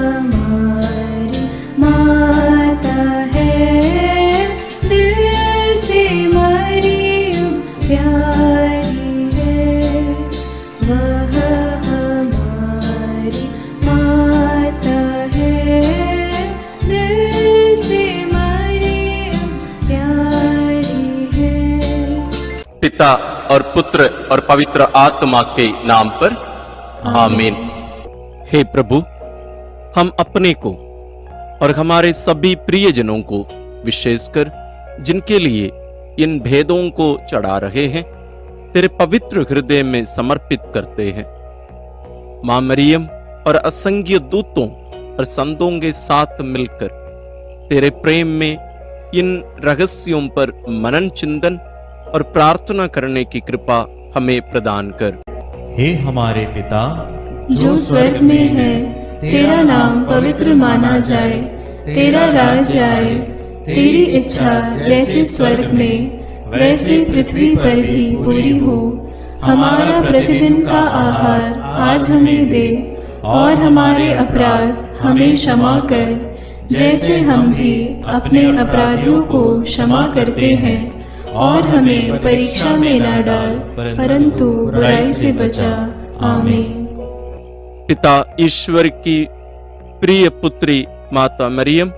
हमारी माता है, दिल से मरियम प्यारी है। वह हमारी माता है, दिल से मरियम प्यारी है। पिता और पुत्र और पवित्र आत्मा के नाम पर आमीन। हे प्रभु, हम अपने को और हमारे सभी प्रियजनों को, विशेषकर जिनके लिए इन भेदों को चढ़ा रहे हैं, तेरे पवित्र हृदय में समर्पित करते हैं। मां मरियम और असंख्य दूतों और संतों के साथ मिलकर तेरे प्रेम में इन रहस्यों पर मनन चिंतन और प्रार्थना करने की कृपा हमें प्रदान कर। हे हमारे पिता जो स्वर्ग में है, तेरा नाम पवित्र माना जाए, तेरा राज आए, तेरी इच्छा जैसे स्वर्ग में वैसे पृथ्वी पर भी पूरी हो। हमारा प्रतिदिन का आहार आज हमें दे, और हमारे अपराध हमें क्षमा कर, जैसे हम भी अपने अपराधियों को क्षमा करते हैं। और हमें परीक्षा में न डाल, परंतु बुराई से बचा। आमीन। पिता ईश्वर की प्रिय पुत्री माता मरियम,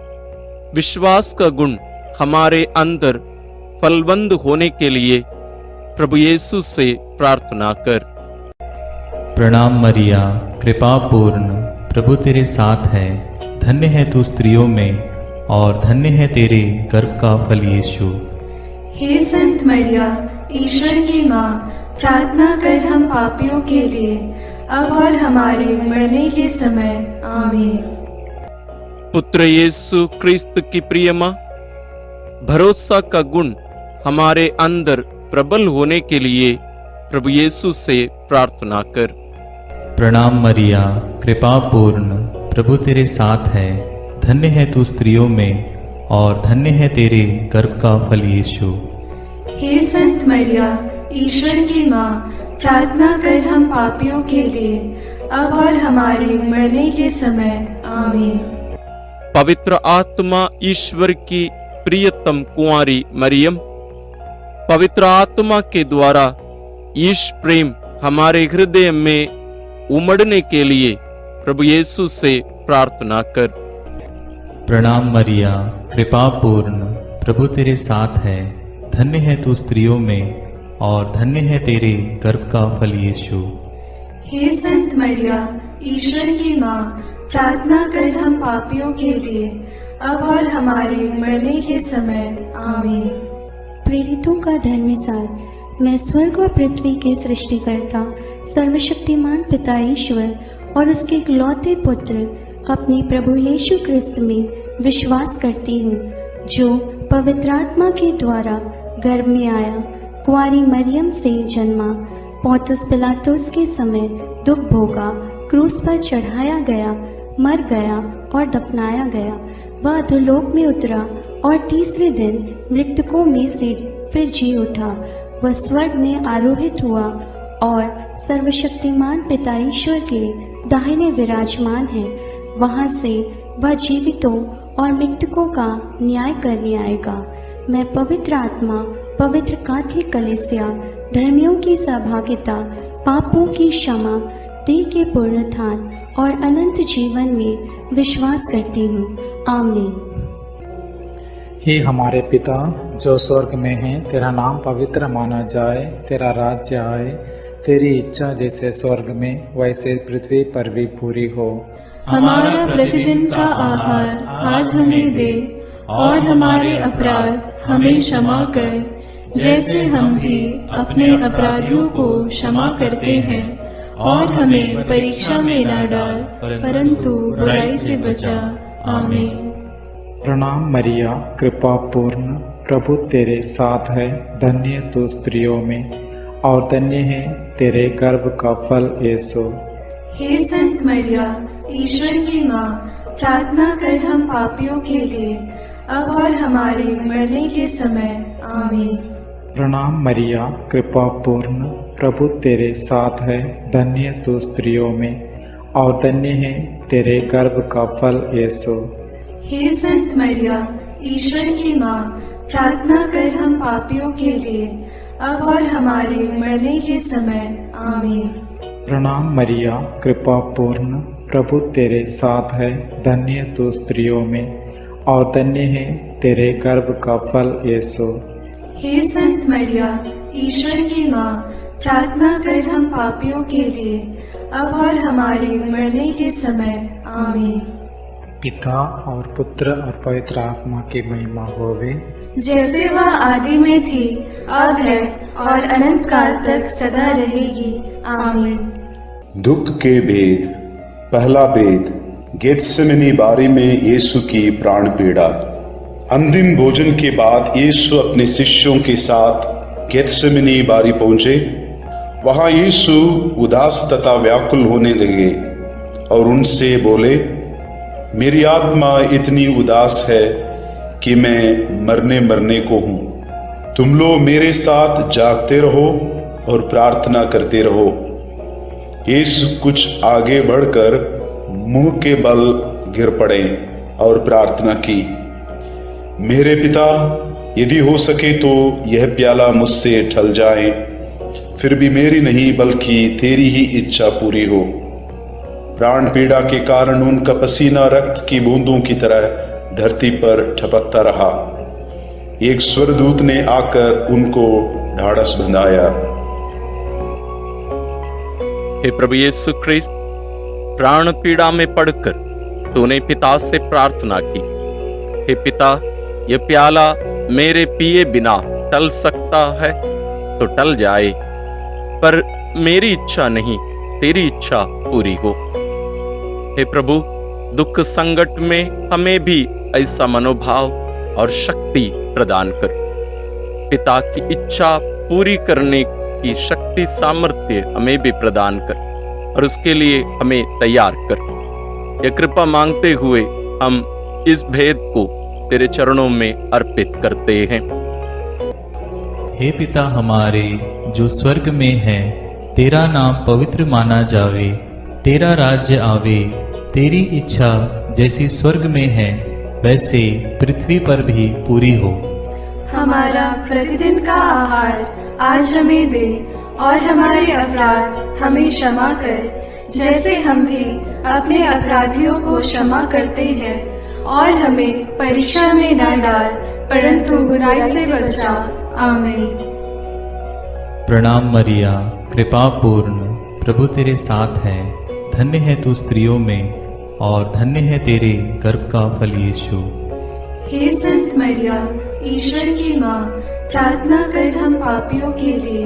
विश्वास का गुण हमारे अंदर फलवंत होने के लिए प्रभु यीशु से प्रार्थना कर। प्रणाम मरिया, कृपा पूर्ण, प्रभु तेरे साथ है। धन्य है तू स्त्रियों में, और धन्य है तेरे गर्भ का फल यीशु। हे संत मरिया, ईश्वर की माँ, प्रार्थना कर हम पापियों के लिए, अब और हमारे मरने के समय। आमीन। पुत्र यीशु क्रिस्त की प्रिय माँ, भरोसा का गुण हमारे अंदर प्रबल होने के लिए प्रभु यीशु से प्रार्थना कर। प्रणाम मरिया, कृपा पूर्ण, प्रभु तेरे साथ है। धन्य है तू स्त्रियों में, और धन्य है तेरे गर्भ का फल यीशु। हे संत मरिया, ईश्वर की माँ, प्रार्थना कर हम पापियों के लिए, अब और हमारे मरने के समय। आमीन। पवित्र आत्मा ईश्वर की प्रियतम कुंवारी मरियम, पवित्र आत्मा के द्वारा ईश प्रेम हमारे हृदय में उमड़ने के लिए प्रभु यीशु से प्रार्थना कर। प्रणाम मरिया, कृपा पूर्ण, प्रभु तेरे साथ है। धन्य है तू स्त्रियों में, और धन्य है तेरे गर्भ का फल यीशु। हे संत मरिया, ईश्वर की माँ, प्रार्थना कर हम पापियों के लिए, अब और हमारे मरने के समय। आमीन। प्रेरितों का धर्मसार। मैं स्वर्ग और पृथ्वी के सृष्टिकर्ता सर्वशक्तिमान पिता ईश्वर और उसके इकलौते पुत्र अपने प्रभु यीशु क्रिस्त में विश्वास करती हूँ, जो पवित्र आत्मा के द्वारा गर्भ में आया, कुंवारी मरियम से जन्मा, पोंतुस पिलातुस के समय दुख भोगा, क्रूस पर चढ़ाया गया, मर गया और दफनाया गया। वह अधोलोक में उतरा और तीसरे दिन मृतकों में से फिर जी उठा। वह स्वर्ग में आरोहित हुआ और सर्वशक्तिमान पिता ईश्वर के दाहिने विराजमान है। वहां से वह जीवितों और मृतकों का न्याय करने आएगा। मैं पवित्र आत्मा, पवित्र कैथोलिक कलीसिया, धर्मियों की सहभागिता, पापों की क्षमा, देह के पुनरुत्थान और अनंत जीवन में विश्वास करती हूँ। आमीन। हे हमारे पिता जो स्वर्ग में है, तेरा नाम पवित्र माना जाए, तेरा राज्य आए, तेरी इच्छा जैसे स्वर्ग में वैसे पृथ्वी पर भी पूरी हो। हमारा प्रतिदिन का आहार आज हमें दे, और हमारे अपराध हमें क्षमा कर, जैसे हम भी अपने अपराधियों को क्षमा करते हैं। और हमें परीक्षा में न डाल, परंतु बुराई से बचा। आमीन। प्रणाम मरिया, कृपा पूर्ण, प्रभु तेरे साथ है। धन्य तू स्त्रियों में, और धन्य है तेरे गर्भ का फल यीशु। हे संत मरिया, ईश्वर की माँ, प्रार्थना कर हम पापियों के लिए, अब और हमारे मरने के समय। आमीन। प्रणाम मरिया, कृपा पूर्ण, प्रभु तेरे साथ है। धन्य तू स्त्रियों में, और धन्य है तेरे गर्भ का फल यीशु। हे संत मरिया, ईश्वर की माँ, प्रार्थना कर हम पापियों के लिए, अब और हमारे मरने के समय। आमीन। प्रणाम मरिया, कृपा पूर्ण, प्रभु तेरे साथ है, धन्य तू स्त्रियों में और धन्य है तेरे गर्भ का फल यीशु। हे संत मरिया, ईश्वर की माँ, प्रार्थना कर हम पापियों के लिए, अब और हमारे मरने के समय। आमीन। पिता और पुत्र और पवित्र आत्मा की महिमा होवे, जैसे वह आदि में थी, अब है और अनंत काल तक सदा रहेगी। आमीन। दुख के भेद। पहला भेद, गेत्सेमनी बारी में यीशु की प्राण पीड़ा। अंतिम भोजन के बाद यीशु अपने शिष्यों के साथ गेत्सेमनी बारी पहुंचे। वहां यीशु उदास तथा व्याकुल होने लगे और उनसे बोले, मेरी आत्मा इतनी उदास है कि मैं मरने को हूं। तुम लोग मेरे साथ जागते रहो और प्रार्थना करते रहो। यीशु कुछ आगे बढ़कर मुंह के बल गिर पड़े और प्रार्थना की, मेरे पिता, यदि हो सके तो यह प्याला मुझसे टल जाए, फिर भी मेरी नहीं बल्कि तेरी ही इच्छा पूरी हो। प्राण पीड़ा के कारण उनका पसीना रक्त की बूंदों की तरह धरती पर ठपकता रहा। एक स्वर्गदूत ने आकर उनको ढाढ़स बंधाया। हे प्रभु यीशु ख्रिस्त, प्राण पीड़ा में पड़कर तूने पिता से प्रार्थना की, हे पिता, यह प्याला मेरे पिए बिना टल सकता है तो टल जाए, पर मेरी इच्छा नहीं तेरी इच्छा पूरी हो। हे प्रभु, दुख संकट में हमें भी ऐसा मनोभाव और शक्ति प्रदान कर। पिता की इच्छा पूरी करने की शक्ति सामर्थ्य हमें भी प्रदान कर और उसके लिए हमें तैयार कर। यह कृपा मांगते हुए हम इस भेद को तेरे चरणों में अर्पित करते हैं। हे पिता हमारे जो स्वर्ग में है, तेरा नाम पवित्र माना जावे, तेरा राज्य आवे, तेरी इच्छा जैसी स्वर्ग में है वैसे पृथ्वी पर भी पूरी हो। हमारा प्रतिदिन का आहार आज हमें दे और हमारे अपराध हमें क्षमा कर, जैसे हम भी अपने अपराधियों को क्षमा करते हैं, और हमें परीक्षा में न डाल, परंतु बुराई से बचा। आमीन। प्रणाम मरिया, कृपा पूर्ण, प्रभु तेरे साथ है, धन्य है तू स्त्रियों में और धन्य है तेरे गर्भ का फल यीशु। हे संत मरिया, ईश्वर की माँ, प्रार्थना कर हम पापियों के लिए,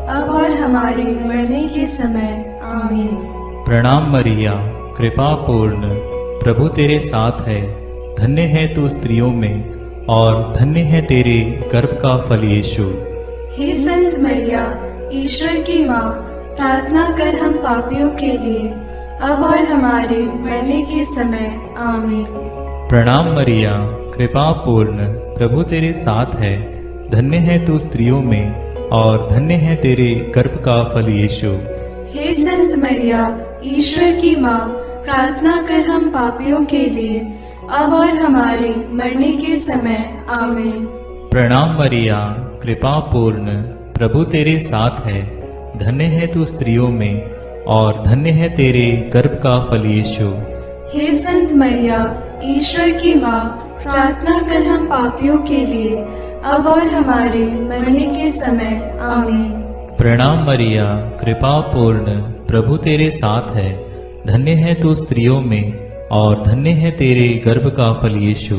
अब और हमारे मरने के समय। आमीन। प्रणाम मरिया, कृपा पूर्ण, प्रभु तेरे साथ है, धन्य है तू स्त्रियों में और धन्य है तेरे गर्भ का फल यीशु। हे संत मरिया, ईश्वर की माँ, प्रार्थना कर हम पापियों के लिए, अब और हमारे मरने के समय। आमीन। प्रणाम मरिया, कृपा पूर्ण, प्रभु तेरे साथ है, धन्य है तू स्त्रियों में और धन्य है तेरे गर्भ का फल यीशु। हे संत मरिया, ईश्वर की माँ, प्रार्थना कर हम पापियों के लिए, अब और हमारे मरने के समय। आमीन। प्रणाम मरिया, कृपा पूर्ण, प्रभु तेरे साथ है, धन्य है तू स्त्रियों में और धन्य है तेरे गर्भ का फल यीशु। हे संत मरिया, ईश्वर की माँ, प्रार्थना कर हम पापियों के लिए, अब और हमारे मरने के समय। आमीन। प्रणाम मरिया, कृपा पूर्ण, प्रभु तेरे साथ है, धन्य है तू स्त्रियों में और धन्य है तेरे गर्भ का फल यीशु।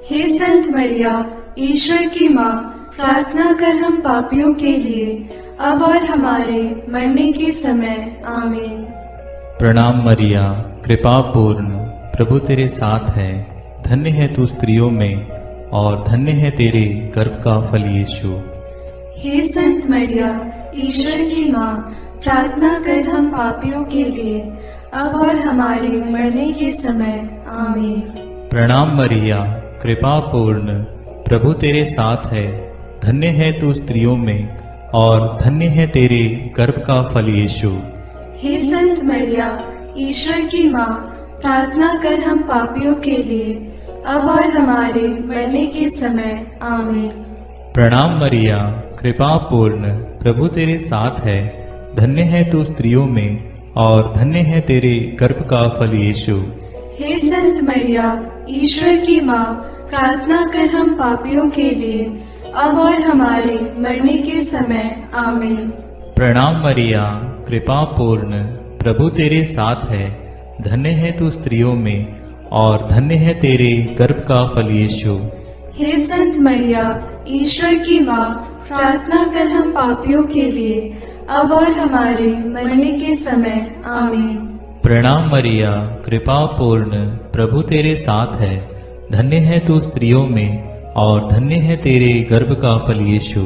हे संत मरिया, ईश्वर की माँ, प्रार्थना कर हम पापियों के लिए, अब और हमारे मरने के समय। आमीन। प्रणाम मरिया, कृपा पूर्ण, प्रभु तेरे साथ है, धन्य है तू स्त्रियों में और धन्य है तेरे गर्भ का फल यीशु। हे संत मरिया, ईश्वर की माँ, प्रार्थना कर हम पापियों के लिए, अब और हमारे मरने के समय। आमीन। प्रणाम मरिया, कृपा पूर्ण, प्रभु तेरे साथ है, धन्य है तू स्त्रियों में और धन्य है तेरे गर्भ का फल यीशु। हे संत मरिया, ईश्वर की माँ, प्रार्थना कर हम पापियों के लिए, अब और हमारे मरने के समय। आमीन। प्रणाम मरिया, कृपा पूर्ण, प्रभु तेरे साथ है। धन्य है तू स्त्रियों में और धन्य है तेरे गर्भ का फल यीशु। हे संत मरिया, ईश्वर की माँ, प्रार्थना कर हम पापियों के लिए, अब और हमारे मरने के समय। आमीन। प्रणाम मरिया, कृपा पूर्ण, प्रभु तेरे साथ है। धन्य है तू स्त्रियों में और धन्य है तेरे गर्भ का फल यीशु। हे संत मरिया, ईश्वर की माँ, प्रार्थना कर हम पापियों के लिए, अब और हमारे मरने के समय। आमीन। प्रणाम मरिया, कृपा पूर्ण, प्रभु तेरे साथ है। धन्य है तू स्त्रियों में और धन्य है तेरे गर्भ का फल यीशु।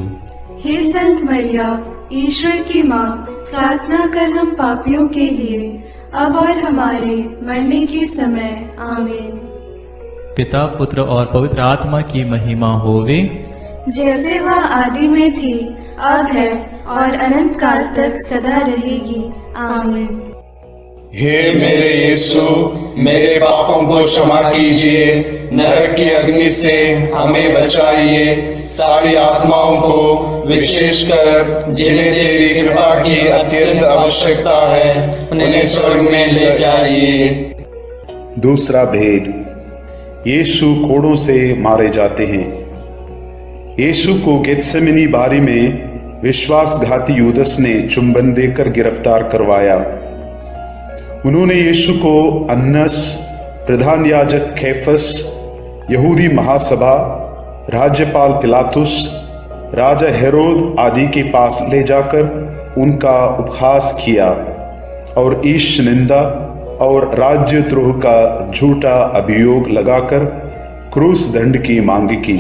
हे संत मरिया, ईश्वर की माँ, प्रार्थना कर हम पापियों के लिए, अब और हमारे मरने के समय। आमीन। पिता, पुत्र और पवित्र आत्मा की महिमा होवे, जैसे वह आदि में थी, अब है और अनंत काल तक सदा रहेगी। आमीन। हे मेरे यीशु, मेरे पापों को क्षमा कीजिए, नरक की अग्नि से हमें बचाइए, सारी आत्माओं को, विशेषकर जिन्हें तेरी कृपा की अत्यंत आवश्यकता है, उन्हें स्वर्ग में ले जाइए। दूसरा भेद, यीशु कोड़ों से मारे जाते हैं। यीशु को गेत्सेमनी बारी में विश्वासघाती यूदस ने चुंबन देकर गिरफ्तार करवाया। उन्होंने यीशु को अन्नस, प्रधान याजक कैफस, यहूदी महासभा, राज्यपाल पिलातुस, राजा हेरोद आदि के पास ले जाकर उनका उपहास किया और ईश निंदा और राज्यद्रोह का झूठा अभियोग लगाकर क्रूस दंड की मांग की।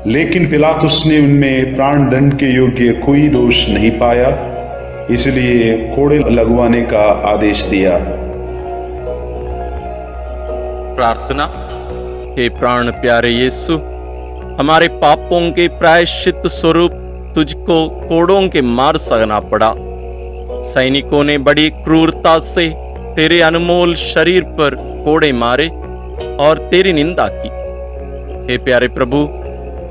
लेकिन पिलातुस ने उनमें प्राण दंड के योग्य कोई दोष नहीं पाया, इसलिए कोड़े लगवाने का आदेश दिया। प्रार्थना। हे प्राण प्यारे यीशु, हमारे पापों के प्रायश्चित स्वरूप तुझको कोड़ों के मार सहना पड़ा। सैनिकों ने बड़ी क्रूरता से तेरे अनमोल शरीर पर कोड़े मारे और तेरी निंदा की। हे प्यारे प्रभु,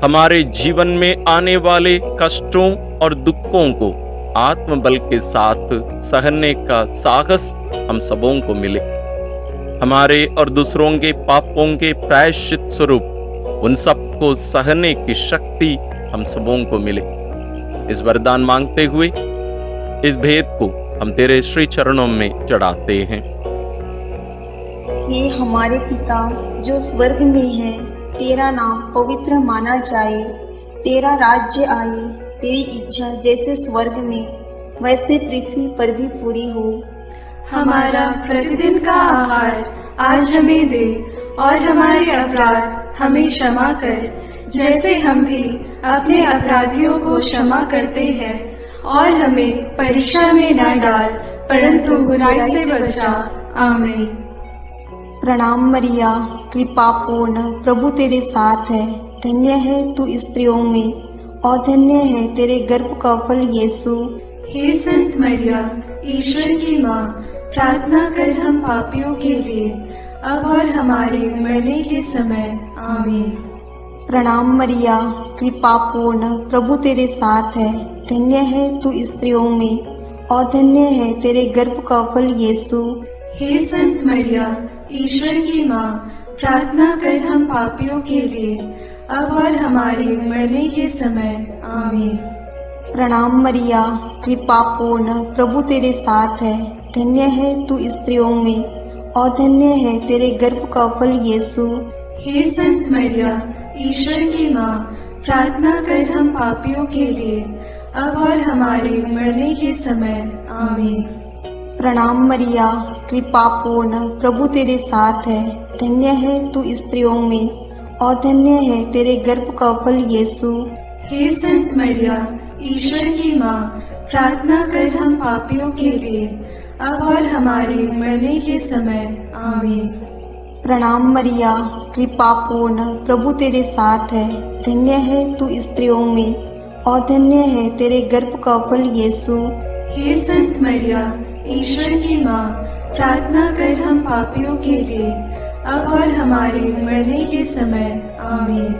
हमारे जीवन में आने वाले कष्टों और दुखों को आत्मबल के साथ सहने का साहस हम सबों को मिले। हमारे और दूसरों के पापों के प्रायश्चित स्वरूप उन सबको सहने की शक्ति हम सबों को मिले। इस वरदान मांगते हुए इस भेद को हम तेरे श्री चरणों में चढ़ाते हैं। हे हमारे पिता जो स्वर्ग में है, तेरा नाम पवित्र माना जाए, तेरा राज्य आए, तेरी इच्छा जैसे स्वर्ग में वैसे पृथ्वी पर भी पूरी हो। हमारा प्रतिदिन का आहार आज हमें दे और हमारे अपराध हमें क्षमा कर, जैसे हम भी अपने अपराधियों को क्षमा करते हैं, और हमें परीक्षा में न डाल, परंतु बुराई से बचा। आमीन। प्रणाम मरिया, कृपा पूर्ण, प्रभु तेरे साथ है। धन्य है तू स्त्रियों में और धन्य है तेरे गर्भ का फल यीशु। हे संत मरिया, ईश्वर की माँ, प्रार्थना कर हम पापियों के लिए, अब और हमारे मरने के समय। आमीन। प्रणाम मरिया, कृपा पूर्ण, प्रभु तेरे साथ है। धन्य है तू स्त्रियों में और धन्य है तेरे गर्भ का फल यीशु। हे संत मरिया, ईश्वर की माँ, प्रार्थना कर हम पापियों के लिए, अब और हमारे मरने के समय। आमीन। प्रणाम मरिया, कृपा पूर्ण, प्रभु तेरे साथ है। धन्य है तू स्त्रियों में और धन्य है तेरे गर्भ का फल यीशु। हे संत मरिया, ईश्वर की माँ, प्रार्थना कर हम पापियों के लिए, अब और हमारे मरने के समय। आमीन। प्रणाम मरिया, कृपा पूर्ण, प्रभु तेरे साथ है। धन्य है तू स्त्रियों में और धन्य है तेरे गर्भ का फल यीशु। हे संत मरिया, ईश्वर की माँ, प्रार्थना कर हम पापियों के लिए, अब और हमारे मरने के समय। आमीन। प्रणाम मरिया, कृपा पूर्ण, प्रभु तेरे साथ है। धन्य है तू स्त्रियों में और धन्य है तेरे गर्भ का फल यीशु। हे संत मरिया, ईश्वर की माँ, प्रार्थना कर हम पापियों के लिए, अब और हमारे मरने के समय। आमीन।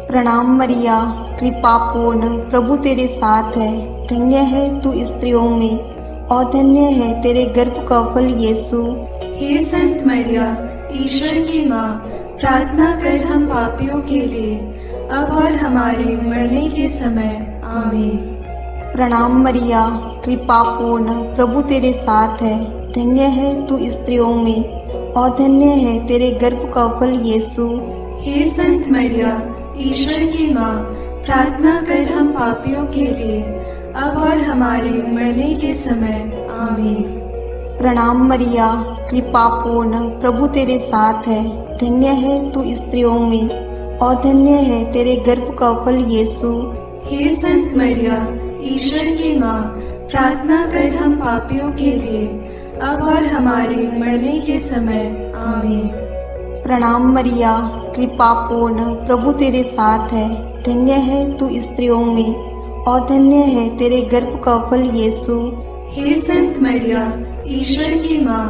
प्रणाम मरिया, कृपा पूर्ण, प्रभु तेरे साथ है। धन्य है तू स्त्रियों में और धन्य है तेरे गर्भ का फल यीशु। हे संत मरिया, ईश्वर की माँ, प्रार्थना कर हम पापियों के लिए, अब और हमारे मरने के समय। आमीन। प्रणाम मरिया, कृपा पूर्ण, प्रभु तेरे साथ है। धन्य है तू स्त्रियों में और धन्य है तेरे गर्भ का फल यीशु। हे संत मरिया, ईश्वर की माँ, प्रार्थना कर हम पापियों के लिए, अब और हमारे मरने के समय। आमीन। प्रणाम मरिया, कृपा पूर्ण, प्रभु तेरे साथ है। धन्य है तू स्त्रियों में और धन्य है तेरे गर्भ का फल यीशु। हे संत मरिया, ईश्वर की माँ, प्रार्थना कर हम पापियों के लिए, अब और हमारे मरने के समय। आमीन। प्रणाम मरिया, कृपा पूर्ण, प्रभु तेरे साथ है। धन्य है तू स्त्रियों में और धन्य है तेरे गर्भ का फल यीशु। हे संत मरिया, ईश्वर की माँ,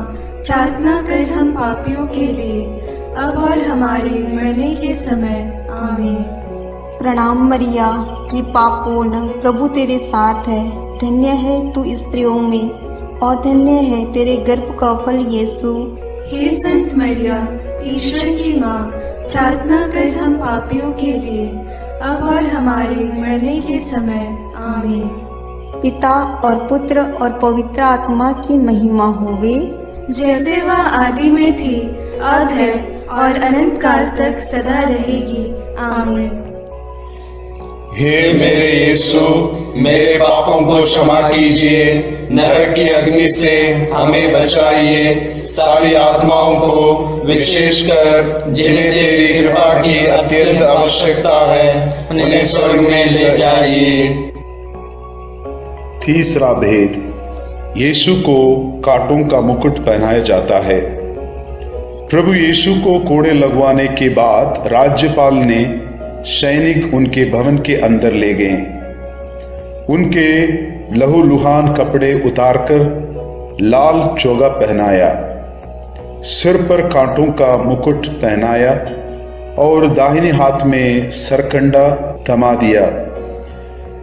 प्रार्थना कर हम पापियों के लिए, अब और हमारे मरने के समय। आमीन। प्रणाम मरिया, कृपा पूर्ण, प्रभु तेरे साथ है। धन्य है तू स्त्रियों में और धन्य है तेरे गर्भ का फल यीशु। हे संत मरिया, ईश्वर की माँ, प्रार्थना कर हम पापियों के लिए, अब और हमारे मरने के समय। आमीन। पिता और पुत्र और पवित्र आत्मा की महिमा होवे, जैसे वह आदि में थी, अब है और अनंत काल तक सदा रहेगी। आमीन। हे मेरे यीशु, मेरे पापों को क्षमा कीजिए, नरक की अग्नि से हमें बचाइए, सारी आत्माओं को विशेषकर जिन्हें तेरी कृपा की अत्यंत आवश्यकता है उन्हें स्वर्ग में ले जाइए। तीसरा भेद, यीशु को कांटों का मुकुट पहनाया जाता है। प्रभु यीशु को कोड़े लगवाने के बाद राज्यपाल ने सैनिक उनके भवन के अंदर ले गए। उनके लहूलुहान कपड़े उतारकर लाल चोगा पहनाया, सिर पर कांटों का मुकुट पहनाया और दाहिने हाथ में सरकंडा थमा दिया।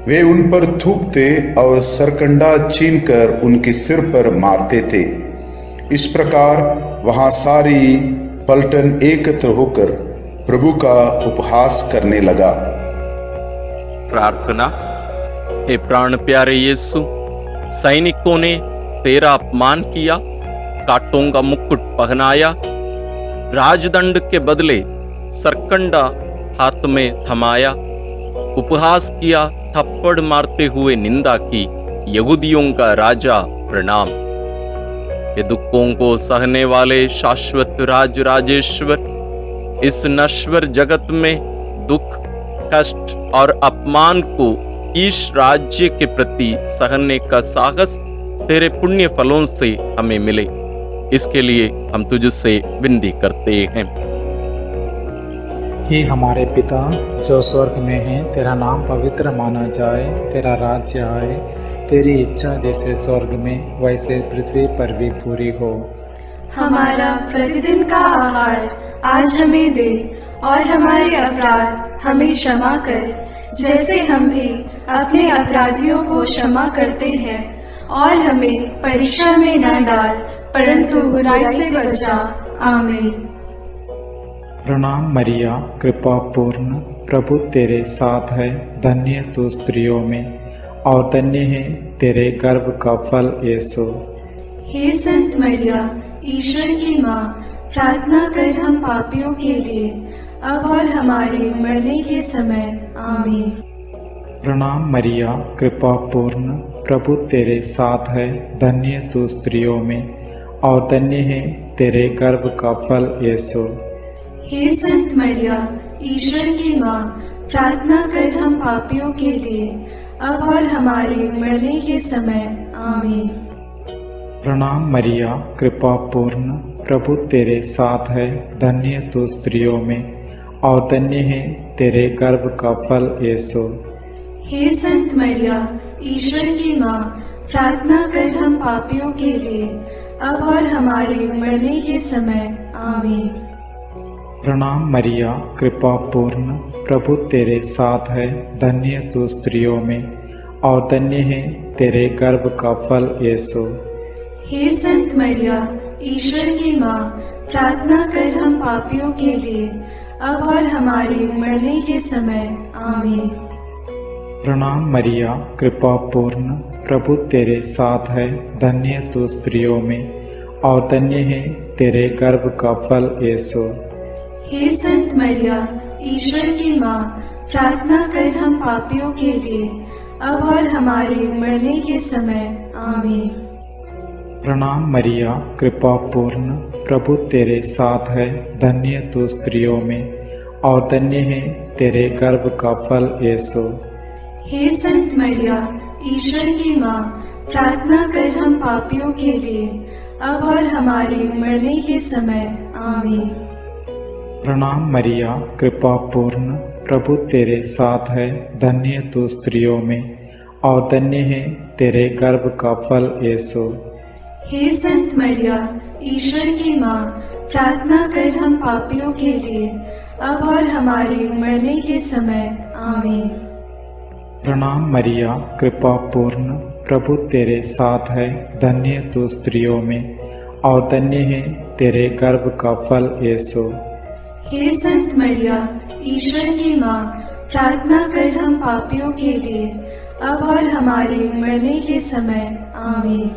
वे उन पर थूकते और सरकंडा छीनकर उनके सिर पर मारते थे। इस प्रकार वहां सारी पलटन एकत्र होकर प्रभु का उपहास करने लगा। प्रार्थना। हे प्राण प्यारे यीशु, सैनिकों ने तेरा अपमान किया, कांटों का मुकुट पहनाया, राजदंड के बदले सरकंडा हाथ में थमाया, उपहास किया, थप्पड़ मारते हुए निंदा की, यहूदियों का राजा प्रणाम। ये दुखों को सहने वाले शाश्वत राज राजेश्वर, इस नश्वर जगत में दुख, कष्ट और अपमान को ईश राज्य के प्रति सहने का साहस तेरे पुण्य फलों से हमें मिले, इसके लिए हम तुझसे विनती करते हैं। हे हमारे पिता जो स्वर्ग में है, तेरा नाम पवित्र माना जाए, तेरा राज्य आए, तेरी इच्छा जैसे स्वर्ग में वैसे पृथ्वी पर भी पूरी हो। हमारा प्रतिदिन का आहार आज हमें दे और हमारे अपराध हमें क्षमा कर, जैसे हम भी अपने अपराधियों को क्षमा करते हैं, और हमें परीक्षा में न डाल, परंतु बुराई से बचा। आमीन। प्रणाम मरिया, कृपा पूर्ण, प्रभु तेरे साथ है। धन्य तू स्त्रियों में और धन्य है तेरे गर्भ का फल यीशु। हे संत मरिया, ईश्वर की माँ, प्रार्थना कर हम पापियों के लिए, अब और हमारे मरने के समय। आमीन। प्रणाम मरिया, कृपा पूर्ण, प्रभु तेरे साथ है। धन्य तू स्त्रियों में और धन्य है तेरे गर्भ का फल यीशु। हे संत मरिया, ईश्वर की माँ, प्रार्थना कर हम पापियों के लिए, अब और हमारे मरने के समय। आमीन। प्रणाम मरिया, कृपा पूर्ण, प्रभु तेरे साथ है। धन्य तू स्त्रियों में और धन्य है तेरे गर्भ का फल यीशु। हे संत मरिया, ईश्वर की माँ, प्रार्थना कर हम पापियों के लिए, अब और हमारे मरने के समय आमीन। प्रणाम मरिया, कृपा पूर्ण, प्रभु तेरे साथ है, धन्य तू स्त्रियों में और धन्य है तेरे गर्भ का फल यीशु। हे संत मरिया, ईश्वर की माँ, प्रार्थना कर हम पापियों के लिए, अब और हमारे मरने के समय आमीन। प्रणाम मरिया, कृपा पूर्ण, प्रभु तेरे साथ है, धन्य तू स्त्रियों में और धन्य है तेरे गर्भ का फल यीशु। हे संत मरिया, ईश्वर की माँ, प्रार्थना कर हम पापियों के लिए, अब और हमारे मरने के समय आमीन। प्रणाम मरिया, कृपा पूर्ण, प्रभु तेरे साथ है, धन्य तू स्त्रियों में और धन्य है तेरे गर्भ का फल यीशु। हे संत मरिया, ईश्वर की माँ, प्रार्थना कर हम पापियों के लिए, अब और हमारे मरने के समय आमीन। प्रणाम मरिया, कृपा पूर्ण, प्रभु तेरे साथ है, धन्य तू स्त्रियों में और धन्य है तेरे गर्भ का फल यीशु। हे संत मरिया, ईश्वर की माँ, प्रार्थना कर हम पापियों के लिए, अब और हमारे मरने के समय आमीन। प्रणाम मरिया, कृपा पूर्ण, प्रभु तेरे साथ है, धन्य तू स्त्रियों में और धन्य है तेरे गर्भ का फल यीशु। हे संत मरिया, ईश्वर की माँ, प्रार्थना कर हम पापियों के लिए, अब और हमारे मरने के समय आमीन।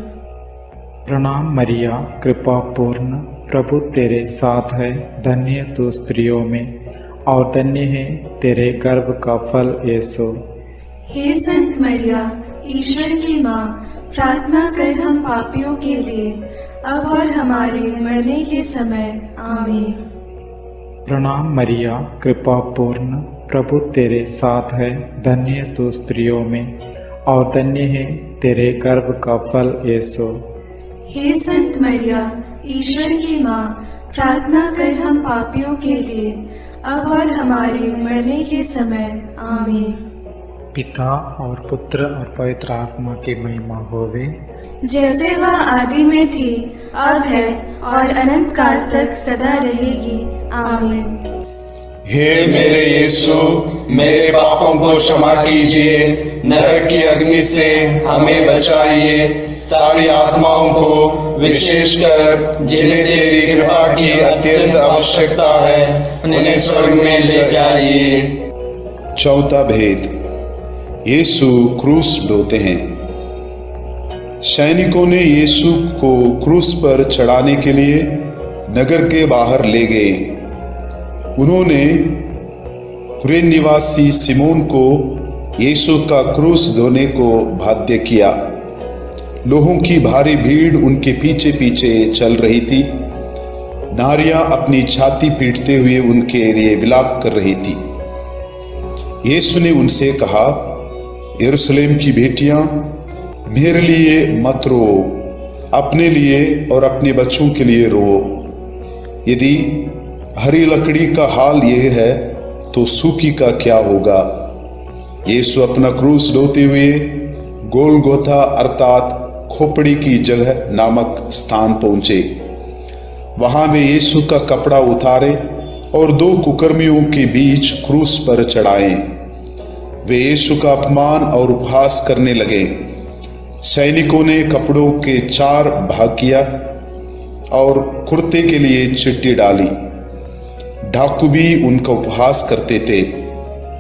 प्रणाम मरिया, कृपा पूर्ण, प्रभु तेरे साथ है, धन्य तू स्त्रियों में और धन्य है तेरे गर्भ का फल यीशु। हे संत मरिया, ईश्वर की माँ, प्रार्थना कर हम पापियों के लिए, अब और हमारे मरने के समय आमीन। प्रणाम मरिया, कृपा पूर्ण, प्रभु तेरे साथ है, धन्य तू स्त्रियों में और धन्य है तेरे गर्भ का फल यीशु। हे संत मरिया, ईश्वर की माँ, प्रार्थना कर हम पापियों के लिए, अब और हमारे मरने के समय आमीन। पिता और पुत्र और पवित्र आत्मा की महिमा होवे, जैसे वह आदि में थी, अब है और अनंत काल तक सदा रहेगी आमीन। हे मेरे यीशु, मेरे पापों को क्षमा कीजिए, नरक की अग्नि से हमें बचाइए, सारी आत्माओं को, विशेषकर जिन्हें तेरी कृपा की अत्यंत आवश्यकता है, उन्हें स्वर्ग में ले जाइए। चौथा भेद, यीशु क्रूस ढोते हैं। सैनिकों ने यीशु को क्रूस पर चढ़ाने के लिए नगर के बाहर ले गए। उन्होंने कुरेन निवासी सिमोन को यीशु का क्रूस ढोने को बाध्य किया। लोगों की भारी भीड़ उनके पीछे पीछे चल रही थी। नारियां अपनी छाती पीटते हुए उनके लिए विलाप कर रही थी। यीशु ने उनसे कहा, यरूशलेम की बेटियां, मेरे लिए मत रो, अपने लिए और अपने बच्चों के लिए रो। यदि हरी लकड़ी का हाल यह है तो सूखी का क्या होगा। यीशु अपना क्रूस ढोते हुए गोलगोथा अर्थात खोपड़ी की जगह नामक स्थान पहुंचे। वहां वे यीशु का कपड़ा उतारे और दो कुकर्मियों के बीच क्रूस पर चढ़ाए। वे यीशु का अपमान और उपहास करने लगे। सैनिकों ने कपड़ों के 4 भाग किया और कुर्ते के लिए चिट्ठी डाली। डाकू भी उनका उपहास करते थे।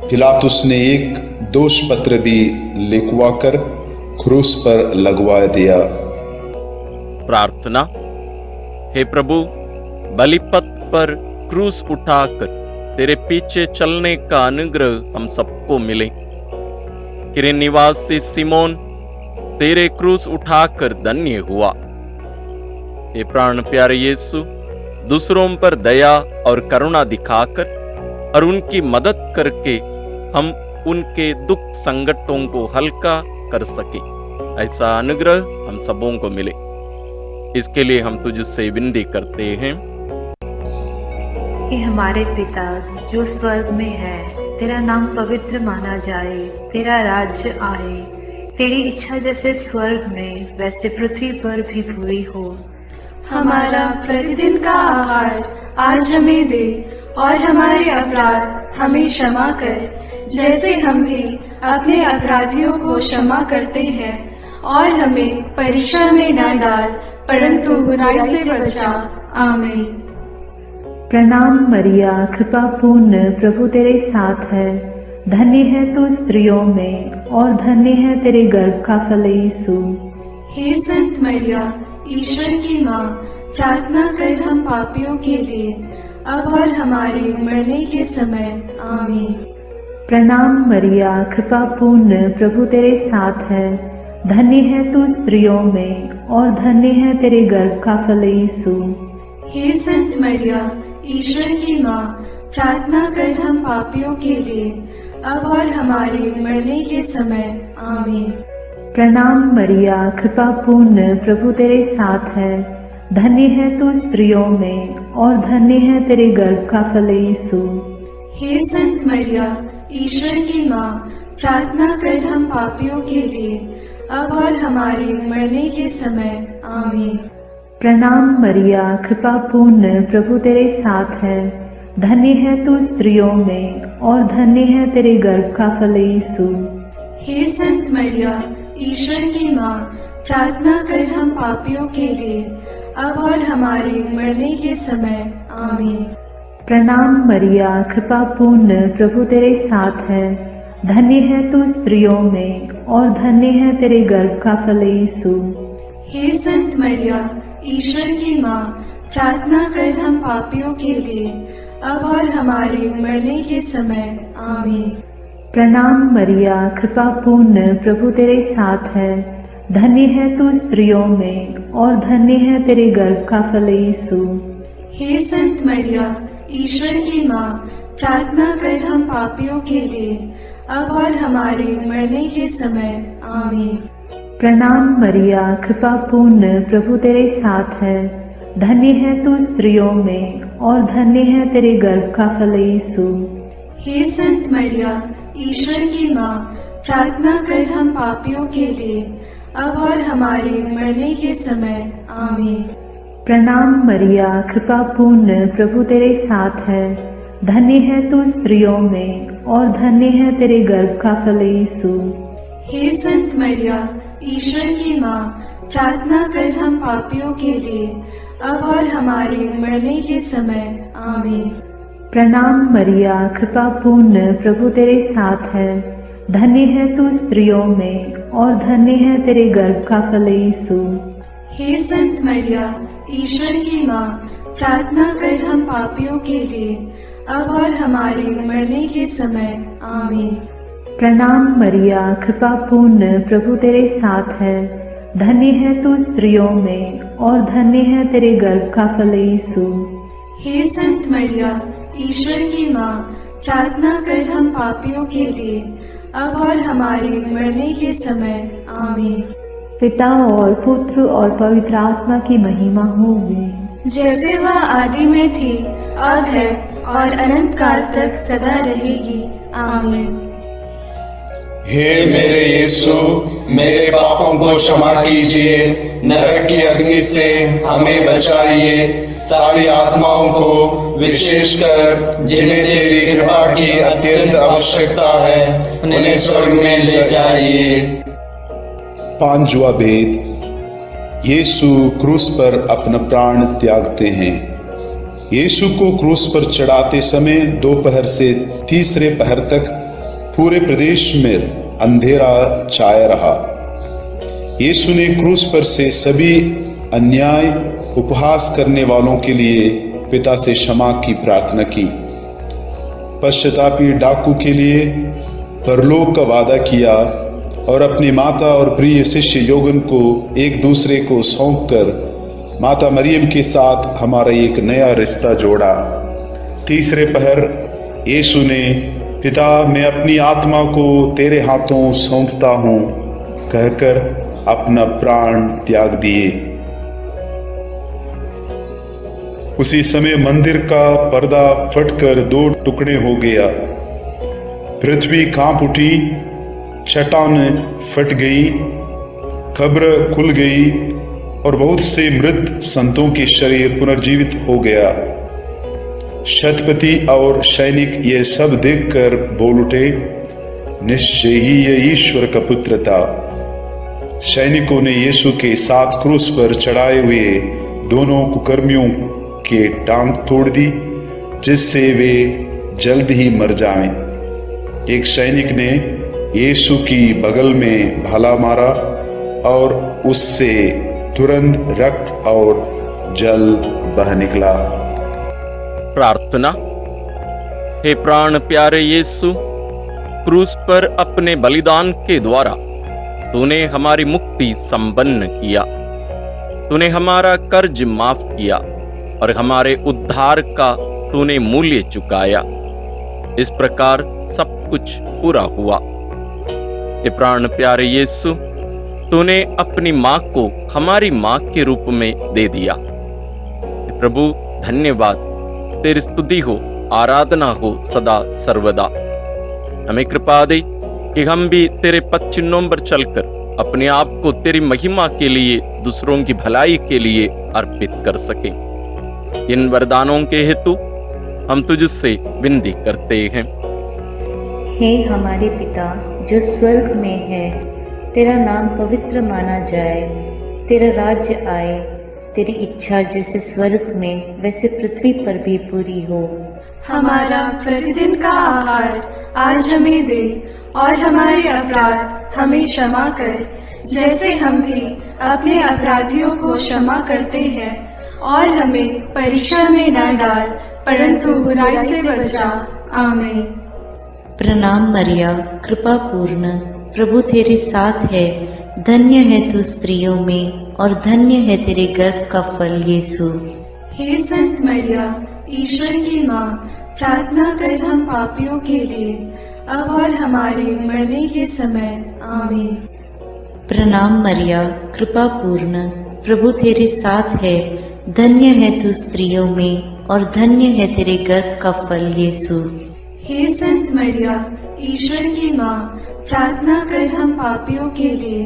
पिलातुस ने एक दोष पत्र भी लिखवाकर क्रूस पर लगवा दिया। प्रार्थना। हे प्रभु, बलिपथ पर क्रूस उठाकर तेरे पीछे चलने का अनुग्रह हम सबको मिले। कुरेन निवासी सिमोन तेरे क्रूस उठाकर धन्य हुआ। हे प्राण प्यारे यीशु, दूसरों पर दया और करुणा दिखाकर और उनकी मदद करके हम उनके दुख संकटों को हल्का कर सके, ऐसा अनुग्रह हम सबों को मिले। इसके लिए हम तुझसे विनती करते हैं। हे हमारे पिता जो स्वर्ग में है, तेरा नाम पवित्र माना जाए, तेरा राज्य आए, तेरी इच्छा जैसे स्वर्ग में वैसे पृथ्वी पर भी पूरी हो। हमारा प्रतिदिन का आहार आज हमें दे, और हमारे अपराध हमें क्षमा कर, जैसे हम भी अपने अपराधियों को क्षमा करते हैं, और हमें परीक्षा में न डाल, परंतु बुराई से बचा। आमीन। प्रणाम मरिया, कृपा पूर्ण, प्रभु तेरे साथ है। धन्य है तू स्त्रियों में, और धन्य है तेरे गर्भ का फल यीशु। हे संत मरिया, ईश्वर की माँ, प्रार्थना कर हम पापियों के लिए, अब और हमारे मरने के समय। आमीन। प्रणाम मरिया, कृपा पूर्ण, प्रभु तेरे साथ है। धन्य है तू स्त्रियों में, और धन्य है तेरे गर्भ का फल यीशु। हे संत मरिया, ईश्वर की माँ, प्रार्थना कर हम पापियों के लिए, अब और हमारे मरने के समय। आमीन। प्रणाम मरिया, कृपा पूर्ण, प्रभु तेरे साथ है। धन्य है तू स्त्रियों में, और धन्य है तेरे गर्भ का फल यीशु। हे संत मरिया, ईश्वर की माँ, प्रार्थना कर हम पापियों के लिए, अब और हमारे मरने के समय। आमीन। प्रणाम मरिया, कृपा पूर्ण, प्रभु तेरे साथ है। धन्य है तू स्त्रियों में, और धन्य है तेरे गर्भ का फल यीशु। हे संत मरिया, ईश्वर की माँ, प्रार्थना कर हम पापियों के लिए, अब और हमारे मरने के समय। आमीन। प्रणाम मरिया, कृपा पूर्ण, प्रभु तेरे साथ है। धन्य है तू स्त्रियों में, और धन्य है तेरे गर्भ का फल यीशु। हे संत मरिया, ईश्वर की माँ, प्रार्थना कर हम पापियों के लिए, अब और हमारे मरने के समय। आमीन। प्रणाम मरिया, कृपा पूर्ण, प्रभु तेरे साथ है। धन्य है तू स्त्रियों में, और धन्य है तेरे गर्भ का फल यीशु। हे संत मरिया, ईश्वर की माँ, प्रार्थना कर हम पापियों के लिए, अब और हमारे मरने के समय। आमीन। प्रणाम मरिया, कृपा पूर्ण, प्रभु तेरे साथ है। धन्य है तू स्त्रियों में, और धन्य है तेरे गर्भ का फल यीशु। हे संत मरिया, ईश्वर की माँ, प्रार्थना कर हम पापियों के लिए, अब और हमारे मरने के समय। आमीन। प्रणाम मरिया, कृपा पूर्ण, प्रभु तेरे साथ है। धन्य है तू स्त्रियों में, और धन्य है तेरे गर्भ का फल यीशु। हे संत मरिया, ईश्वर की माँ, प्रार्थना कर हम पापियों के लिए, अब और हमारे मरने के समय। आमीन। प्रणाम मरिया, कृपा पूर्ण, प्रभु तेरे साथ है। धन्य है तू स्त्रियों में, और धन्य है तेरे गर्भ का फल यीशु। हे संत मरिया, ईश्वर की माँ, प्रार्थना कर हम पापियों के लिए, अब और हमारे मरने के समय। आमीन। प्रणाम मरिया, कृपा पूर्ण, प्रभु तेरे साथ है। धन्य है तू स्त्रियों में, और धन्य है तेरे गर्भ का फल यीशु। हे संत मरिया, ईश्वर की माँ, प्रार्थना कर हम पापियों के लिए, अब और हमारे मरने के समय। आमीन। पिता और पुत्र और पवित्र आत्मा की महिमा होगी, जैसे वह आदि में थी, अब है, और अनंत काल तक सदा रहेगी। आमीन। हे मेरे यीशु, मेरे पापों को क्षमा कीजिए, नरक की अग्नि से हमें बचाइए, सारी आत्माओं को, विशेषकर जिन्हें तेरी कृपा की अत्यंत आवश्यकता है, उन्हें स्वर्ग में ले जाइए। पांचवा भेद, यीशु क्रूस पर अपना प्राण त्यागते हैं। यीशु को क्रूस पर चढ़ाते समय दोपहर से तीसरे पहर तक पूरे प्रदेश में अंधेरा छाया रहा। यीशु ने क्रूस पर से सभी अन्याय उपहास करने वालों के लिए पिता से क्षमा की प्रार्थना की। पश्चातापी डाकू के लिए परलोक का वादा किया और अपनी माता और प्रिय शिष्य योगन को एक दूसरे को सौंपकर माता मरियम के साथ हमारा एक नया रिश्ता जोड़ा। तीसरे पहर यीशु ने पिता, मैं अपनी आत्मा को तेरे हाथों सौंपता हूँ कहकर अपना प्राण त्याग दिए। उसी समय मंदिर का पर्दा फटकर दो टुकड़े हो गया। पृथ्वी कांप उठी, चट्टान फट गई, कब्र खुल गई और बहुत से मृत संतों के शरीर पुनर्जीवित हो गया। शतपति और सैनिक ये सब देखकर बोल उठे, निश्चय ही ये ईश्वर का पुत्र था। सैनिकों ने यीशु के साथ क्रूस पर चढ़ाए हुए दोनों कुकर्मियों के टांग तोड़ दी, जिससे वे जल्द ही मर जाएं। एक सैनिक ने यीशु की बगल में भाला मारा और उससे तुरंत रक्त और जल बह निकला। प्रार्थना। हे प्राण प्यारे यीशु, क्रूस पर अपने बलिदान के द्वारा तूने हमारी मुक्ति संपन्न किया। तूने हमारा कर्ज माफ किया और हमारे उद्धार का तूने मूल्य चुकाया। इस प्रकार सब कुछ पूरा हुआ। हे प्राण प्यारे यीशु, तूने अपनी मां को हमारी मां के रूप में दे दिया। प्रभु धन्यवाद, तेरी स्तुति हो, आराधना हो सदा सर्वदा। हमें कृपा दे कि हम भी तेरे पद चिन्हों पर चलकर अपने आप को तेरी महिमा के लिए, दूसरों की भलाई के लिए अर्पित कर सके। इन वरदानों के हेतु हम तुझसे विनती करते हैं। हे हमारे पिता जो स्वर्ग में है, तेरा नाम पवित्र माना जाए, तेरा राज्य आए, तेरी इच्छा जैसे स्वर्ग में वैसे पृथ्वी पर भी पूरी हो। हमारा प्रतिदिन का आहार आज हमें दे और हमारे अपराध हमें क्षमा कर, जैसे हम भी अपने अपराधियों को क्षमा करते हैं, और हमें परीक्षा में न डाल परंतु बुराई से बचा। आमीन। प्रणाम मरिया, कृपा पूर्ण, प्रभु तेरे साथ है, धन्य है तू स्त्रियों में और धन्य है तेरे गर्भ का फल यीशु। हे संत मरिया, ईश्वर की माँ, प्रार्थना कर हम पापियों के लिए, अब और हमारे मरने के समय। आमीन। प्रणाम मरिया, कृपा पूर्ण, प्रभु तेरे साथ है, धन्य है तू स्त्रियों में और धन्य है तेरे गर्भ का फल यीशु। हे संत मरिया, ईश्वर की माँ, प्रार्थना कर हम पापियों के लिए,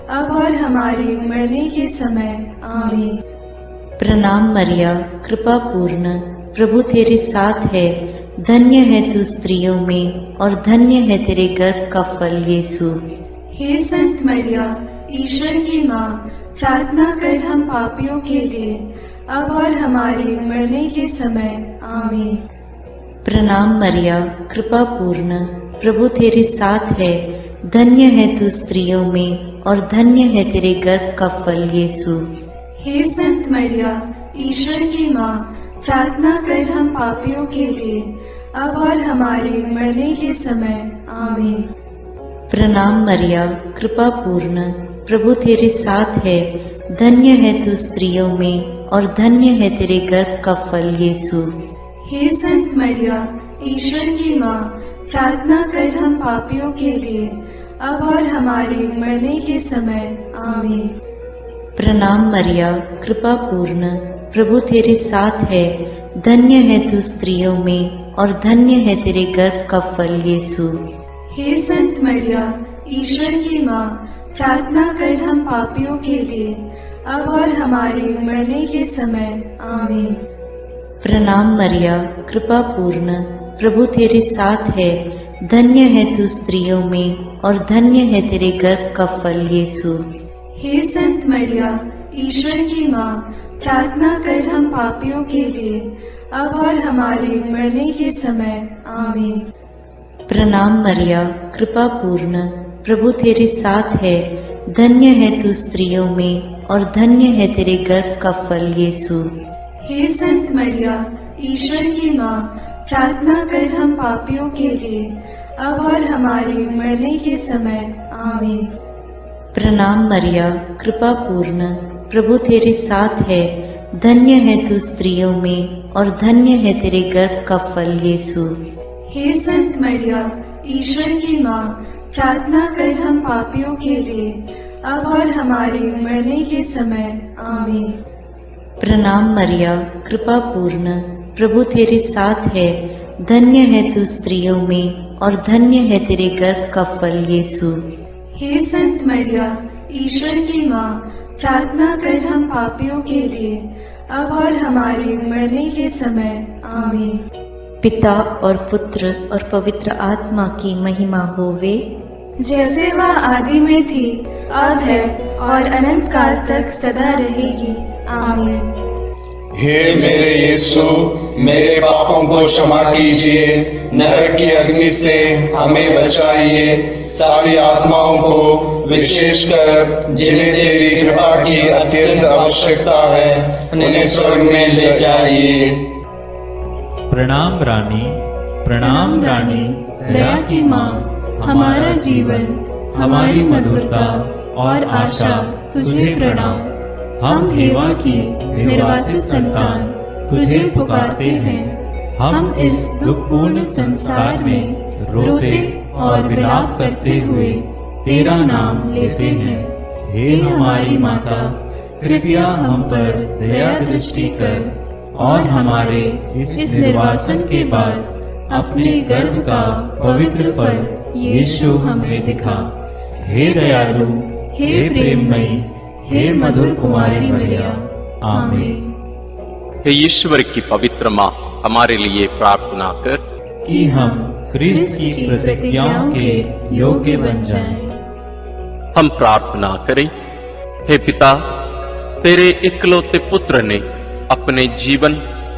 अब और हमारे मरने के समय। आमीन। प्रणाम मरिया, कृपा पूर्ण, प्रभु तेरे साथ है, धन्य है तू स्त्रियों में और धन्य है तेरे गर्भ का फल यीशु। हे संत मरिया, ईश्वर की माँ, प्रार्थना कर हम पापियों के लिए, अब और हमारे मरने के समय। आमीन। प्रणाम मरिया, कृपा पूर्ण, प्रभु तेरे साथ है, धन्य है तू स्त्रियों में और धन्य है तेरे गर्भ का फल यीशु। हे संत मरिया, ईश्वर की माँ, प्रार्थना कर हम पापियों के लिए, अब और हमारे मरने के समय। आमीन। प्रणाम मरिया, कृपा पूर्ण, प्रभु तेरे साथ है, धन्य है तू स्त्रियों में और धन्य है तेरे गर्भ का फल यीशु। हे संत मरिया, ईश्वर की माँ, प्रार्थना कर हम पापियों के लिए, अब और हमारे मरने के समय। आमीन। प्रणाम मरिया, कृपा पूर्ण, प्रभु तेरे साथ है, धन्य है तू स्त्रियों में और धन्य है तेरे गर्भ का फल यीशु। हे संत मरिया, ईश्वर की माँ, प्रार्थना कर हम पापियों के लिए, अब और हमारे मरने के समय। आमीन। प्रणाम मरिया, कृपा पूर्ण, प्रभु तेरे साथ है, धन्य है तू स्त्रियों में और धन्य है तेरे गर्भ का फल यीशु। हे संत मरिया, ईश्वर की माँ, प्रार्थना कर हम पापियों के लिए, अब और हमारे मरने के समय। आमीन। प्रणाम मरिया, कृपा पूर्ण, प्रभु तेरे साथ है, धन्य है तू स्त्रियों में और धन्य है तेरे गर्भ का फल यीशु। हे संत मरिया, ईश्वर की माँ, प्रार्थना कर हम पापियों के लिए, अब और हमारे मरने के समय। आमीन। प्रणाम मरिया, कृपा पूर्ण, प्रभु तेरे साथ है, धन्य है तू स्त्रियों में और धन्य है तेरे गर्भ का फल यीशु। हे संत मरिया, ईश्वर की माँ, प्रार्थना कर हम पापियों के लिए, अब और हमारे मरने के समय। आमीन। प्रणाम मरिया, कृपा पूर्ण, प्रभु तेरे साथ है, धन्य है तू स्त्रियों में और धन्य है तेरे गर्भ का फल यीशु। हे संत मरिया, ईश्वर की माँ, प्रार्थना कर हम पापियों के लिए, अब और हमारे मरने के समय। आमीन। पिता और पुत्र और पवित्र आत्मा की महिमा होवे, जैसे वह आदि में थी, अब है और अनंत काल तक सदा रहेगी। आमीन। हे मेरे यीशु, मेरे पापों को क्षमा कीजिए, नरक की अग्नि से हमें बचाइए, सारी आत्माओं को विशेषकर जिन्हें तेरी कृपा की अत्यंत आवश्यकता है उन्हें स्वर्ग में ले जाइए। प्रणाम रानी, प्रणाम रानी, दया की माँ, हमारा जीवन, हमारी मधुरता और आशा तुझे प्रणाम। हम हेवा की निर्वासित संतान तुझे पुकारते हैं। हम इस दुखपूर्ण संसार में रोते और विलाप करते हुए तेरा नाम लेते हैं। हे हमारी माता, कृपया हम पर दया दृष्टि कर और हमारे इस निर्वासन के बाद अपने गर्भ का पवित्र फल यीशु हमें दिखा। हे दयालु, हे प्रेममयी, हे मधुर कुमारी मरिया। आमीन। हे ईश्वर की पवित्र माँ, हमारे लिए प्रार्थना कर कि हम क्रिस्त की प्रतिज्ञाओं के योग्य बन जाएं। हम प्रार्थना करें। हे पिता, तेरे इकलौते पुत्र ने अपने जीवन,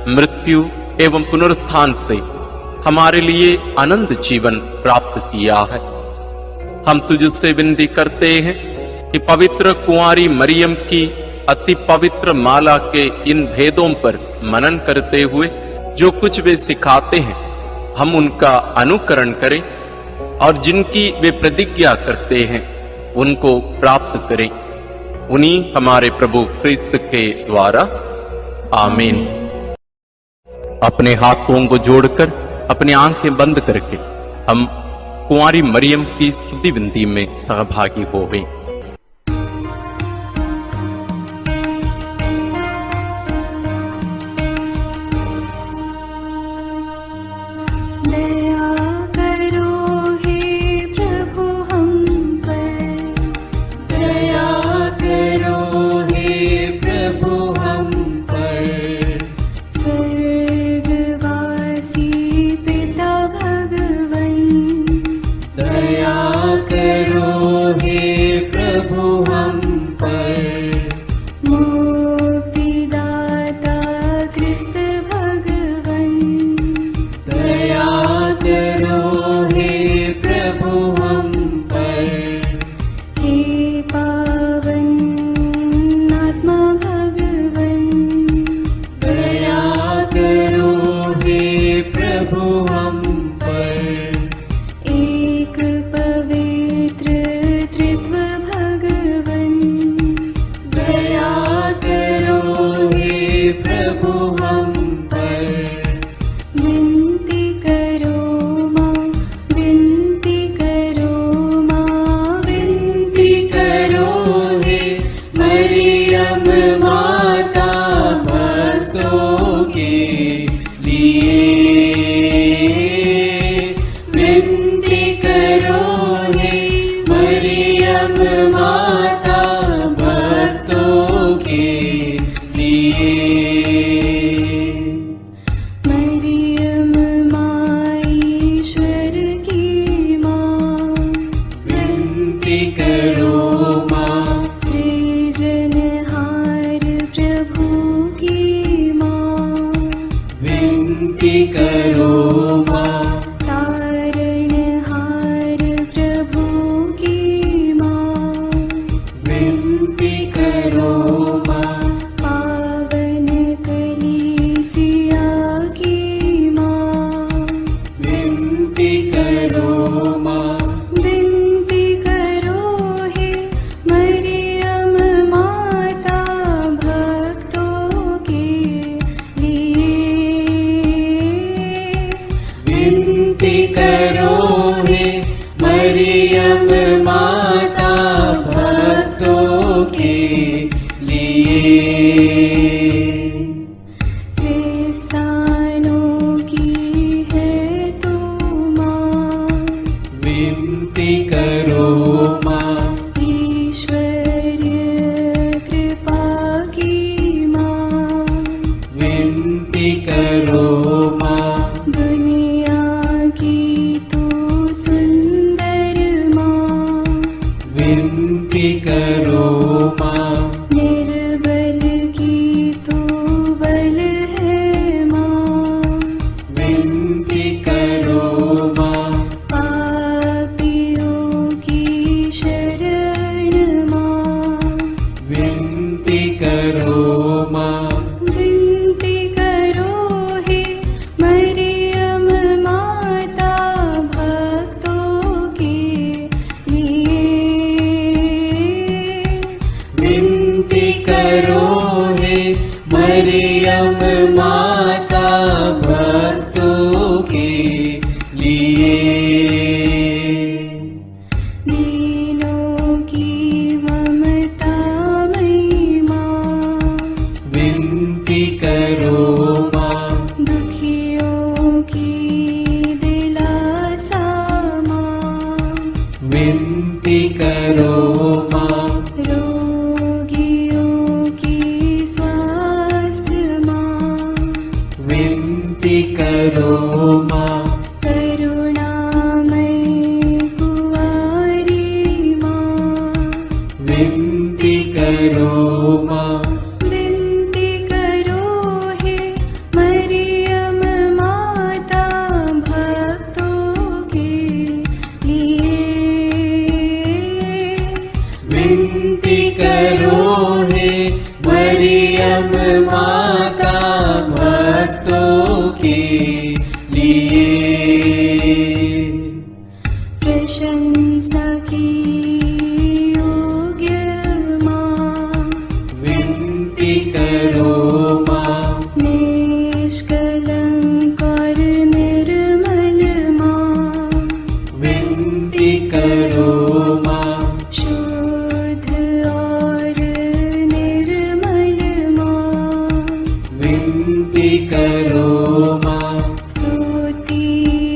मृत्यु एवं पुनरुत्थान से हमारे लिए अनंत जीवन प्राप्त किया है। हम तुझसे विनती करते हैं कि पवित्र कुंवारी मरियम की अति पवित्र माला के इन भेदों पर मनन करते हुए जो कुछ वे सिखाते हैं, हम उनका अनुकरण करें और जिनकी वे प्रतिज्ञा करते हैं उनको प्राप्त करें। उन्हीं हमारे प्रभु क्रिस्त के द्वारा। आमीन। अपने हाथों को जोड़कर अपनी आंखें बंद करके हम कुंवारी मरियम की स्तुति विनती में सहभागी होवें। विनती करो माँ। ईश्वर मरियम माता भक्तों के लिए। दीनों की ममता मई माँ, विनती करो माँ। दुखियों की दिलासा माँ, विनती करो माँ। रोगियों की स्वास्थ्य माँ, विनती करो माँ। करुणामयी कुंवारी माँ, विनती करो माँ। विनती करो हे मरियम माता भक्तों के लिए। विनती करो हे मरियम माता भक्तों के लिए। प्रशंसा की योग्य माँ, विनती करो माँ। निष्कलंक और निर्मल माँ, विनती करो माँ। शुद्ध और निर्मल माँ, विनती करो माँ। स्तुति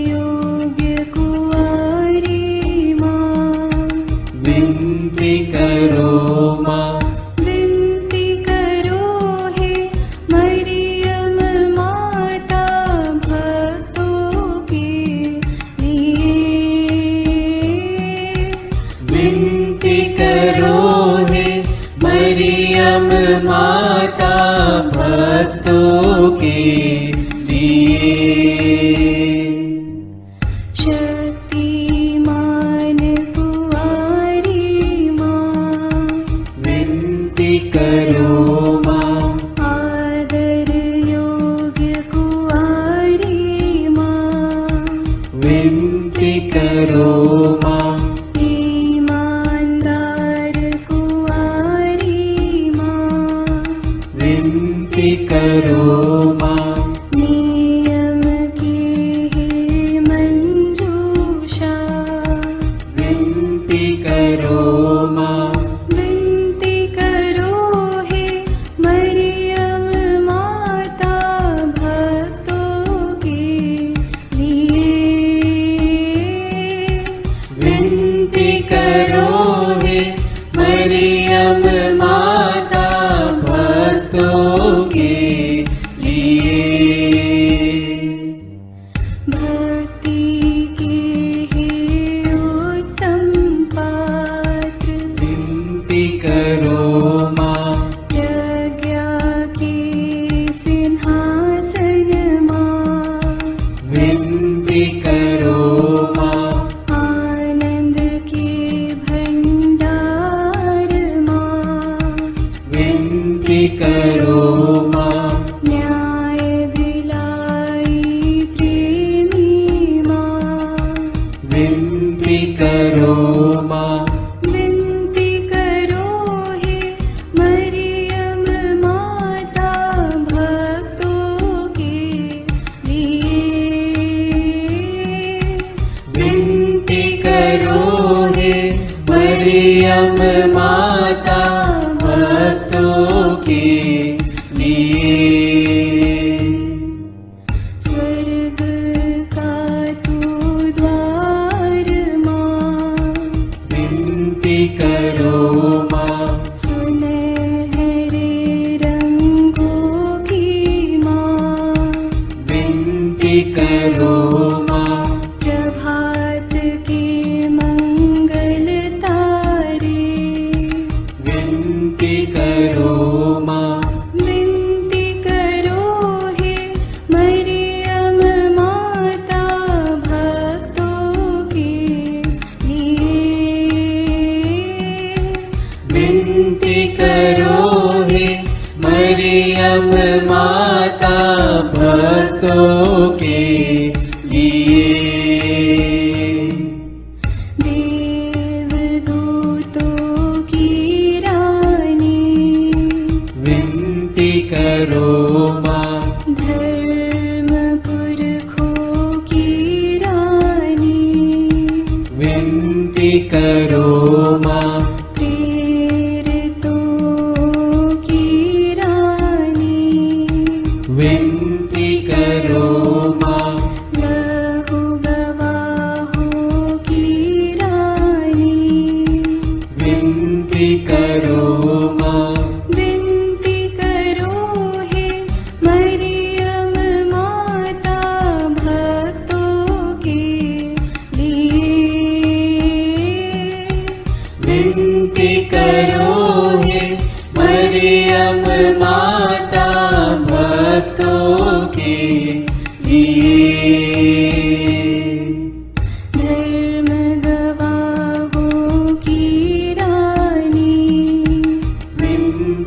योग्य कुंवारी माँ, विनती करो माँ। विनती करो हे मरियम माता भक्तों के लिए। विनती करो हे मरियम माता भक्तों के लिए। शक्तिमान कुंवारी माँ, विनती करो माँ। आदर योग्य कुंवारी माँ, विनती करो माँ। ईमानदार कुंवारी माँ, विनती करो माँ। नियम की हे मंजूषा, विनती करो माँ। विनती करो हे मरियम माता भक्तों के लिए। विनती करो हे मरियम माता भक्तों के लिए। भक्ति के हे उत्तम पात्र, विनती करो माँ। प्रज्ञा के सिंहासन माँ, विनती करो माँ। आनंद के भंडार माँ, विनती करो माँ। न्याय दिलाई प्रेमी माँ, विनती करो माँ। विनती करो हे मरियम माता भक्तों के लिए। विनती करो हे मरियम माता भक्तों के लिए। स्वर्ग का तू द्वार माँ, विनती करो माँ। सुनहरे रंगों की माँ, विनती करो माँ। प्रभात के मंगल तारे, विनती करो माँ। विनती करो हे मरियम माता भक्तों के लिए। विनती करो हे मरियम माता भक्तों के लिए। देवदूतों की रानी, विनती करो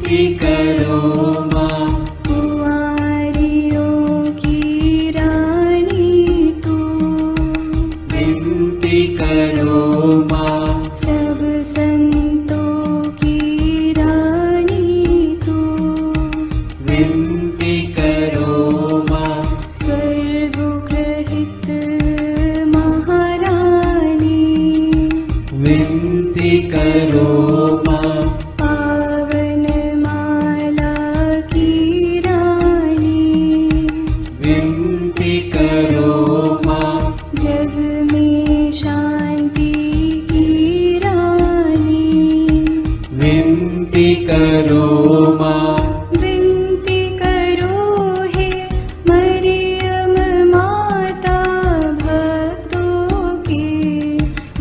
विनती करो माँ। कुंवारियों की रानी तू, विनती करो माँ। सब संतों की रानी तू, विनती करो माँ। स्वर्गोग्रहित महारानी, विनती करो माँ। पावन माला की रानी, विनती करो माँ। जग में शांति की रानी, विनती करो माँ। विनती करो हे मरियम माता भक्तों के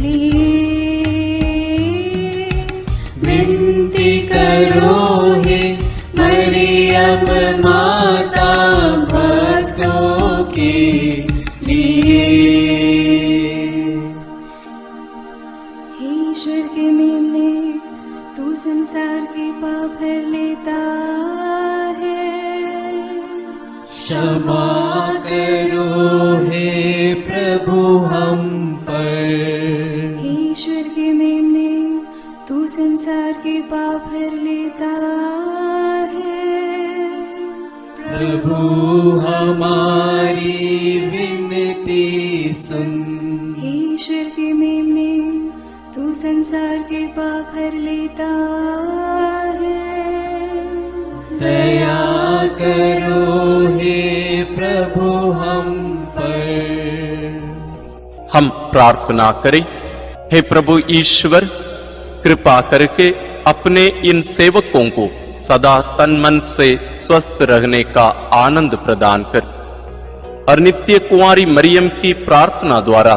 लिए। विनती करो हे मरियम माता भक्तों के लिए। हे ईश्वर के मेमने, तू संसार के पाप हर लेता है। क्षमा करो हे प्रभु हम पर। हे ईश्वर के मेमने, तू संसार के पाप हर लेता है। प्रभु हमारी विनती सुन। हे ईश्वर के मेमने, तू संसार के पाप हर लेता है। दया करो हे प्रभु हम पर। हम प्रार्थना करें। हे प्रभु ईश्वर, कृपा करके अपने इन सेवकों को सदा तन मन से स्वस्थ रहने का आनंद प्रदान कर और नित्य कुंवारी मरियम की प्रार्थना द्वारा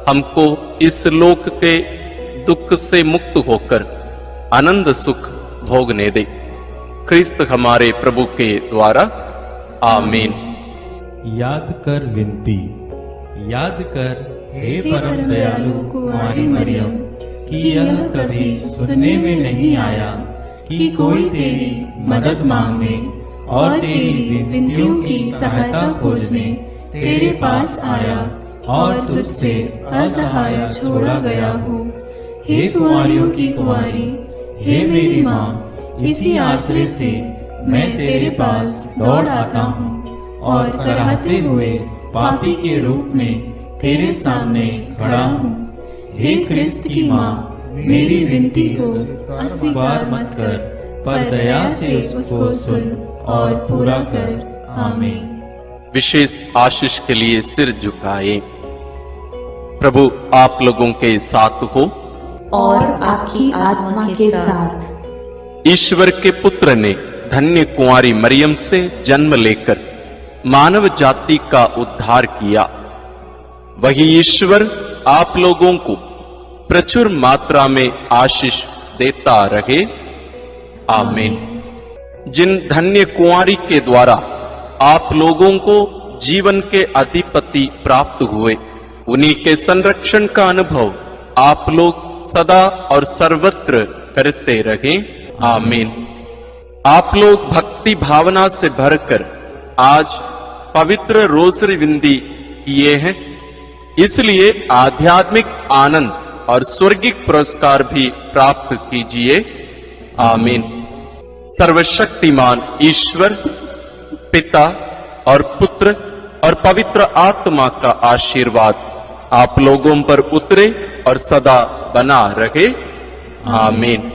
हमको इस लोक के दुख से मुक्त होकर आनंद सुख भोगने दे। क्रिस्त हमारे प्रभु के द्वारा आमीन। याद कर विनती। याद कर हे परम दयालु कुंवारी मरियम कि यह कभी सुनने में नहीं आया कि कोई तेरी मदद मांगने और तेरी विनतियों की सहायता खोजने तेरे पास आया और तुझसे असहाय छोड़ा गया हूँ। हे कुंवारियों की कुंवारी, हे मेरी माँ, इसी आश्रय से मैं तेरे पास दौड़ आता हूँ और कराहते हुए पापी के रूप में तेरे सामने खड़ा हूँ। हे क्रिस्त की माँ, मेरी विनती को अस्वीकार मत कर, पर दया से उसको सुन और पूरा कर। आमीन। विशेष आशीष के लिए सिर झुकाए। प्रभु आप लोगों के साथ हो और आपकी आत्मा के साथ। ईश्वर के पुत्र ने धन्य कुंवारी मरियम से जन्म लेकर मानव जाति का उद्धार किया। वही ईश्वर आप लोगों को प्रचुर मात्रा में आशीष देता रहे। आमीन। जिन धन्य कुंवारी के द्वारा आप लोगों को जीवन के अधिपति प्राप्त हुए, उन्हीं के संरक्षण का अनुभव आप लोग सदा और सर्वत्र करते रहें। आमीन। आप लोग भक्ति भावना से भरकर आज पवित्र रोसरी विनती किए हैं, इसलिए आध्यात्मिक आनंद और स्वर्गिक पुरस्कार भी प्राप्त कीजिए। आमीन। सर्वशक्तिमान ईश्वर पिता और पुत्र और पवित्र आत्मा का आशीर्वाद आप लोगों पर उतरे और सदा बना रहे। आमीन।